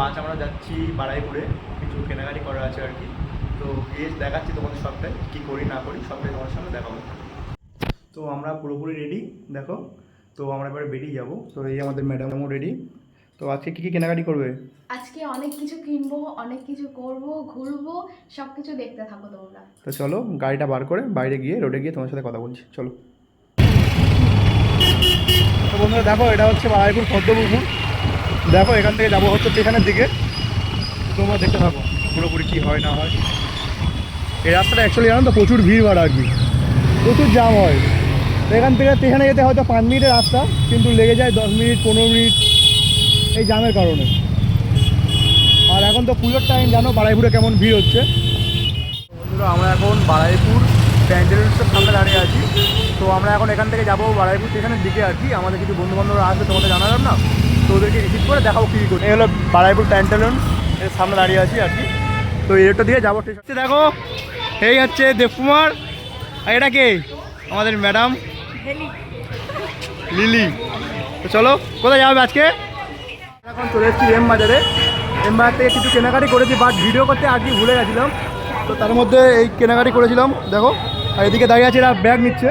আজ আমরা যাচ্ছি বারুইপুরে, কিছু কেনাকাটি করার আছে আর কি। তো গিয়ে দেখাচ্ছি তোমাদের সবটাই, কী করি না করি সবটাই তোমার সামনে দেখাবো। তো আমরা পুরোপুরি রেডি, দেখো। তো আমরা এবারে বেরিয়ে যাবো। তো এই আমাদের ম্যাডামও রেডি। তো আজকে কী কী কেনাকাটি করবে? আজকে অনেক কিছু কিনবো, অনেক কিছু করব, ঘুরবো, সবকিছু দেখতে থাকো তোমরা। তো চলো গাড়িটা বার করে বাইরে গিয়ে রোডে গিয়ে তোমার সাথে কথা বলছি, চলো। তো বন্ধুরা দেখো, এটা হচ্ছে বারুইপুর পদ্মপুকুর। দেখো এখান থেকে যাবো হচ্ছে স্টেশনের দিকে। তোমরা দেখতে থাকো পুরোপুরি কী হয় না হয়। এই রাস্তাটা অ্যাকচুয়ালি জানো তো প্রচুর ভিড়ভাড় আর কি, প্রচুর জ্যাম হয়। তো এখান থেকে স্টেশনে যেতে হয়তো 5 মিনিটের রাস্তা, কিন্তু লেগে যায় 10 মিনিট 15 মিনিট এই জ্যামের কারণে। আর এখন তো পুজোর টাইম, জানো বারুইপুরে কেমন ভিড় হচ্ছে। বন্ধুরা আমরা এখন বারুইপুর প্যান্ডেলসের সামনে দাঁড়িয়ে আছি। তো আমরা এখন এখান থেকে যাবো বারুইপুর স্টেশনের দিকে আর কি। আমাদের কিছু বন্ধুবান্ধবরা আসবে, তোমাদের জানালাম না, তো ওদেরকে রিসিভ করে দেখাবো কী করি। এই হলো বারুইপুর প্যান্ডেলস এর সামনে দাঁড়িয়ে আছি আর কি। তো এটা দিয়ে যাবো স্টেশন। দেখো এই হচ্ছে দেবকুমার, আর এটা কে? আমাদের ম্যাডাম লিলি। তো চলো কোথায় যাবে আজকে? এখন চলে এসেছি এম বাজারে। এম বাজার থেকে কিছু কেনাকাটি করেছি, বাট ভিডিও করতে আর কি ভুলে গেছিলাম। তো তার মধ্যে এই কেনাকাটি করেছিলাম, দেখো। আর এদিকে দাঁড়িয়ে আছে, এরা ব্যাগ নিচ্ছে।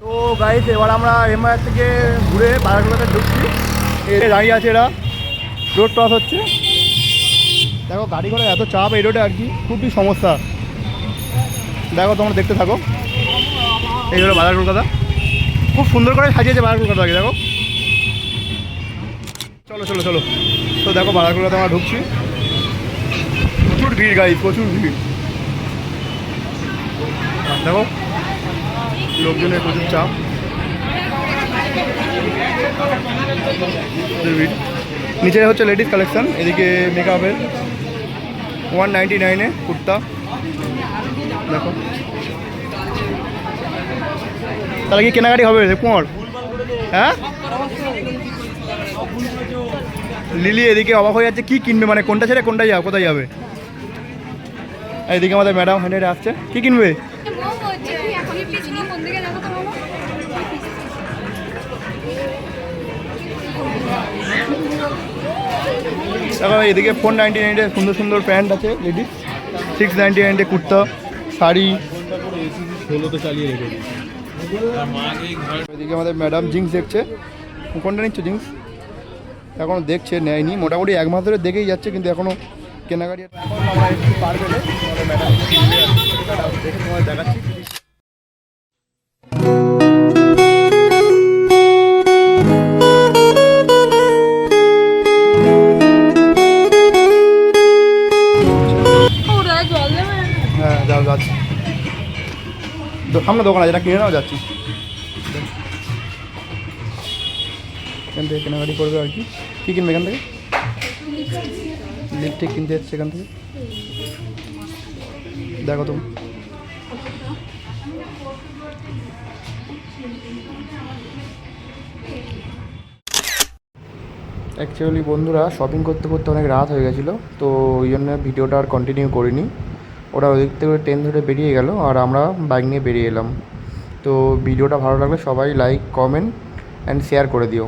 তো গাইস এবার আমরা এম বাজার থেকে ঘুরে বারাগুলোতে ঢুকছি। দাঁড়িয়ে আছে এরা, রোড ক্রস হচ্ছে। দেখো গাড়ি ঘোড়া এত চাপ এই রোডে আর কি, খুবই সমস্যা। দেখো তোমরা দেখতে থাকো। এই হলো বাজার কলকাতা, খুব সুন্দর করে সাজিয়েছে বাজার কলকাতাকে, দেখো। চলো চলো চলো। তো দেখো বাজার কলকাতা আমরা ঢুকছি। প্রচুর ভিড় গাড়ি, প্রচুর ভিড়। দেখো লোকজনের প্রচুর চাপ, ভিড়। নিচে হচ্ছে লেডিস কালেকশন, এদিকে মেকআপের 199-এ কুর্তা, দেখো। তাহলে কি কেনাকাটি হবে কুমার? হ্যাঁ লিলি এদিকে অবাক হয়ে যাচ্ছে, কি কিনবে, মানে কোনটা ছেড়ে কোনটাই যাবে, কোথায় যাবে। এদিকে আমাদের ম্যাডাম হেঁটে হেঁটে আসছে, কি কিনবে? দেখো এদিকে 499-এ সুন্দর সুন্দর প্যান্ট আছে লেডিস, 699-এ কুর্তা, শাড়ি। চালিয়ে রেখে এদিকে আমাদের ম্যাডাম জিন্স দেখছে। কোনটা নিচ্ছে জিন্স? এখনও দেখছে, নেয়নি। মোটামুটি 1 মাস ধরে দেখেই যাচ্ছে, কিন্তু এখনও কেনাকাটি। এখন আমরা একটু পার পেলে আমাদের ম্যাডাম দেখে তোমাদের দেখাচ্ছি। হ্যাঁ যাও যাচ্ছি, সামনে দোকান আছে, এটা কিনে নাও, যাচ্ছি। এখান থেকে কেনাকাটি করবে আর কি। কী কিনবে এখান থেকে? লিপস্টিক কিনতে যাচ্ছে এখান থেকে, দেখো তুমি। অ্যাকচুয়ালি বন্ধুরা শপিং করতে করতে অনেক রাত হয়ে গেছিলো, তো ওই জন্য ভিডিওটা আর কন্টিনিউ করিনি। ওরা ওদিক থেকে ট্রেন ধরে বেরিয়ে গেল, আর আমরা বাইক নিয়ে বেরিয়ে এলাম। তো ভিডিওটা ভালো লাগলে সবাই লাইক, কমেন্ট অ্যান্ড শেয়ার করে দিও।